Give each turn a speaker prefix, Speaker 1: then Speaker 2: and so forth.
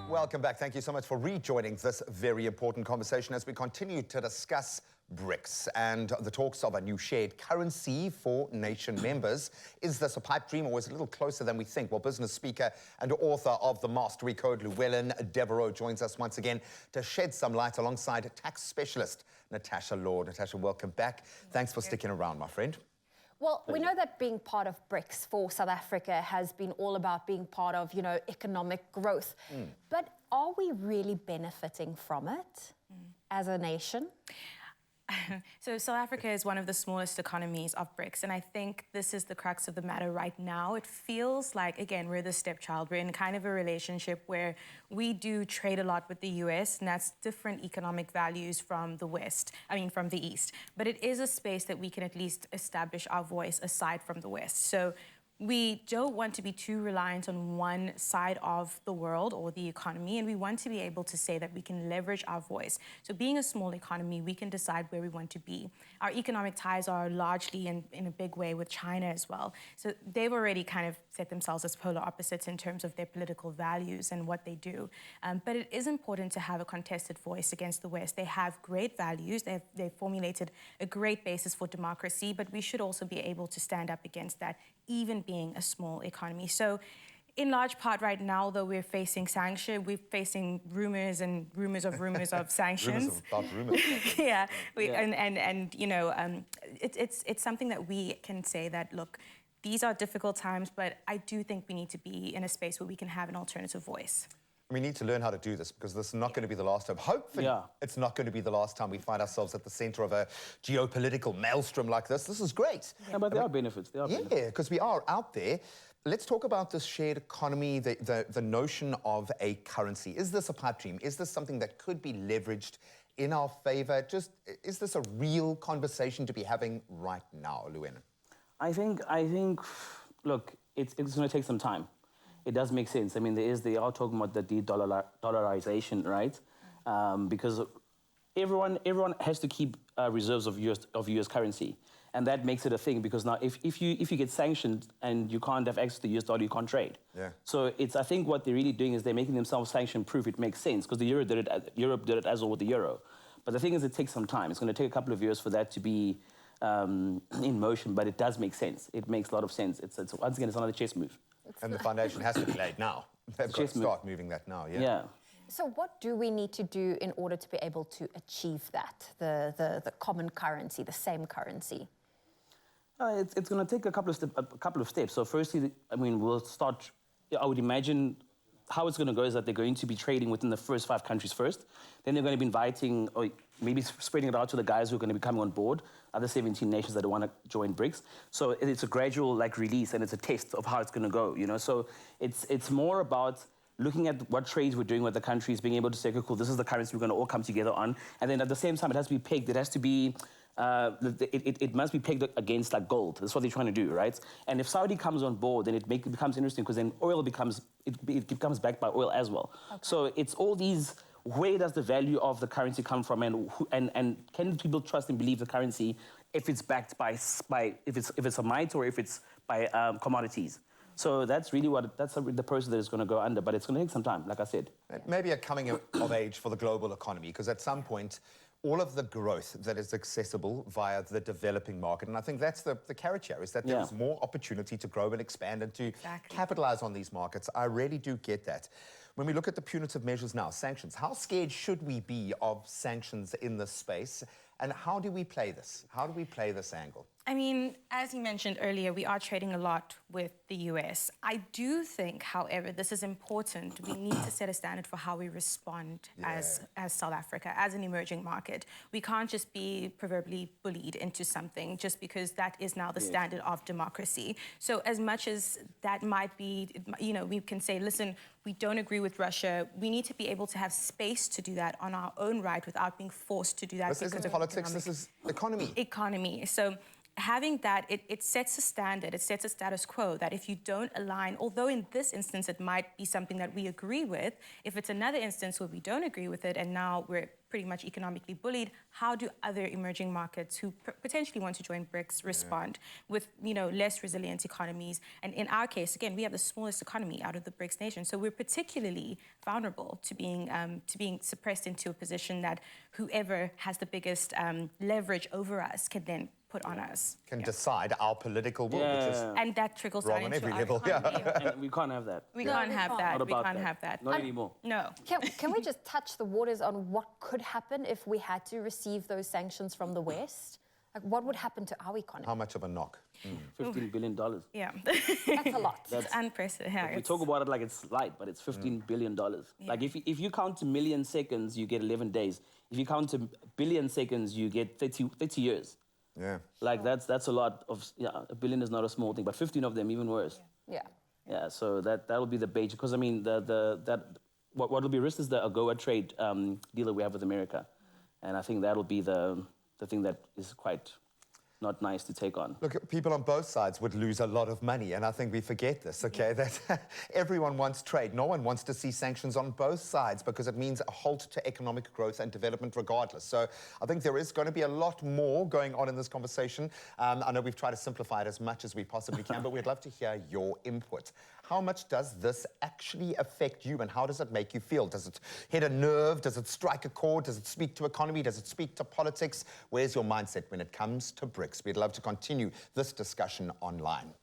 Speaker 1: Welcome back. Thank you so much for rejoining this very important conversation as we continue to discuss BRICS and the talks of a new shared currency for nation members. Is this a pipe dream or is it a little closer than we think? Well, business speaker and author of The Mastery Code, Llewellyn Devereaux, joins us once again to shed some light alongside tax specialist Natasha Lord. Natasha, welcome back. Thanks for sticking around, my friend.
Speaker 2: Well, we know that being part of BRICS for South Africa has been all about being part of, economic growth. But are we really benefiting from it as a nation?
Speaker 3: So South Africa is one of the smallest economies of BRICS, and I think this is the crux of the matter right now. It feels like, again, we're the stepchild. We're in kind of a relationship where we do trade a lot with the US, and that's different economic values from the from the East. But it is a space that we can at least establish our voice aside from the West. So we don't want to be too reliant on one side of the world or the economy, and we want to be able to say that we can leverage our voice. So being a small economy, we can decide where we want to be. Our economic ties are largely in a big way with China as well. So they've already kind of set themselves as polar opposites in terms of their political values and what they do. But it is important to have a contested voice against the West. They have great values. They've formulated a great basis for democracy, but we should also be able to stand up against that, even being a small economy. So in large part right now, though, we're facing sanctions, we're facing rumors of sanctions.
Speaker 1: Rumors about rumors.
Speaker 3: Yeah, it's something that we can say that, look, these are difficult times, but I do think we need to be in a space where we can have an alternative voice.
Speaker 1: We need to learn how to do this because this is not going to be the last time. Hopefully, it's not going to be the last time we find ourselves at the center of a geopolitical maelstrom like this. This is great.
Speaker 4: Yeah, but there are benefits.
Speaker 1: Yeah, because we are out there. Let's talk about this shared economy, the notion of a currency. Is this a pipe dream? Is this something that could be leveraged in our favor? Is this a real conversation to be having right now, Llewellyn?
Speaker 4: I think, look, it's going to take some time. It does make sense. I mean, they are talking about the de-dollarization, right? Because everyone has to keep reserves of US currency, and that makes it a thing. Because now, if you get sanctioned and you can't have access to the US dollar, you can't trade.
Speaker 1: Yeah.
Speaker 4: So I think what they're really doing is they're making themselves sanction-proof. It makes sense because Europe did it as well with the euro. But the thing is, it takes some time. It's going to take a couple of years for that to be in motion. But it does make sense. It makes a lot of sense. Once again, it's another chess move.
Speaker 1: And the foundation has to be laid now. They've got to start moving that now,
Speaker 4: yeah.
Speaker 2: So what do we need to do in order to be able to achieve that, the common currency, the same currency?
Speaker 4: It's going to take a couple of steps. So firstly, I mean, we'll start, I would imagine how it's going to go is that they're going to be trading within the first 5 countries first. Then they're going to be inviting, or maybe spreading it out to the guys who are going to be coming on board, other 17 nations that want to join BRICS. So it's a gradual release, and it's a test of how it's going to go, So it's more about looking at what trades we're doing with the countries, being able to say, okay, cool, this is the currency we're going to all come together on. And then at the same time, it has to be pegged. It has to be, it must be pegged against gold. That's what they're trying to do, right? And if Saudi comes on board, then it becomes interesting because then oil becomes backed by oil as well. Okay. So it's all these, where does the value of the currency come from, and can people trust and believe the currency if it's backed by if it's a might or if it's by commodities? So that's really the process that is going to go under, but it's going to take some time, like I said.
Speaker 1: Maybe a coming of age for the global economy, because at some point, all of the growth that is accessible via the developing market, and I think that's the carrot here, is that there's more opportunity to grow and expand and to capitalize on these markets. I really do get that. When we look at the punitive measures now, sanctions, how scared should we be of sanctions in this space? And how do we play this? How do we play this angle?
Speaker 3: I mean, as you mentioned earlier, we are trading a lot with the US. I do think, however, this is important. We need to set a standard for how we respond as South Africa, as an emerging market. We can't just be proverbially bullied into something just because that is now the standard of democracy. So as much as that might be, we can say, listen, we don't agree with Russia. We need to be able to have space to do that on our own right without being forced to do that.
Speaker 1: This isn't politics, this is economy.
Speaker 3: Economy. So having that, it sets a standard, it sets a status quo that if you don't align, although in this instance it might be something that we agree with, if it's another instance where we don't agree with it and now we're pretty much economically bullied. How do other emerging markets who potentially want to join BRICS respond with, less resilient economies? And in our case, again, we have the smallest economy out of the BRICS nations, so we're particularly vulnerable to being suppressed into a position that whoever has the biggest leverage over us can then put on us.
Speaker 1: Can decide our political will, which is
Speaker 3: And that trickles
Speaker 1: wrong
Speaker 3: down
Speaker 1: on
Speaker 3: into
Speaker 1: every
Speaker 3: our
Speaker 1: level.
Speaker 3: economy.
Speaker 4: And we can't have that.
Speaker 3: We
Speaker 2: No,
Speaker 3: can't
Speaker 2: we
Speaker 3: have
Speaker 2: can't.
Speaker 3: that.
Speaker 4: Not
Speaker 3: We
Speaker 4: about
Speaker 3: can't
Speaker 4: that.
Speaker 3: have that.
Speaker 4: Not anymore.
Speaker 3: No.
Speaker 2: Can we just touch the waters on what could happen if we had to receive those sanctions from the West? Like, what would happen to our economy?
Speaker 1: how much of a knock?
Speaker 4: $15 billion.
Speaker 3: Yeah.
Speaker 2: That's a lot.
Speaker 3: It's unprecedented.
Speaker 4: We talk about it like it's light, but it's $15 billion. Like if you count a million seconds, you get 11 days. If you count a billion seconds, you get 30 years.
Speaker 1: Yeah.
Speaker 4: Like that's a lot of, a billion is not a small thing, but 15 of them even worse.
Speaker 2: Yeah.
Speaker 4: Yeah, so that will be the base, because I mean what will be risked is the AGOA trade deal that we have with America, and I think that'll be the thing that is quite not nice to take on.
Speaker 1: Look, people on both sides would lose a lot of money, and I think we forget this, okay? That everyone wants trade. No one wants to see sanctions on both sides because it means a halt to economic growth and development regardless. So I think there is going to be a lot more going on in this conversation. I know we've tried to simplify it as much as we possibly can, but we'd love to hear your input. How much does this actually affect you, and how does it make you feel? Does it hit a nerve? Does it strike a chord? Does it speak to economy? Does it speak to politics? Where's your mindset when it comes to BRICS? We'd love to continue this discussion online.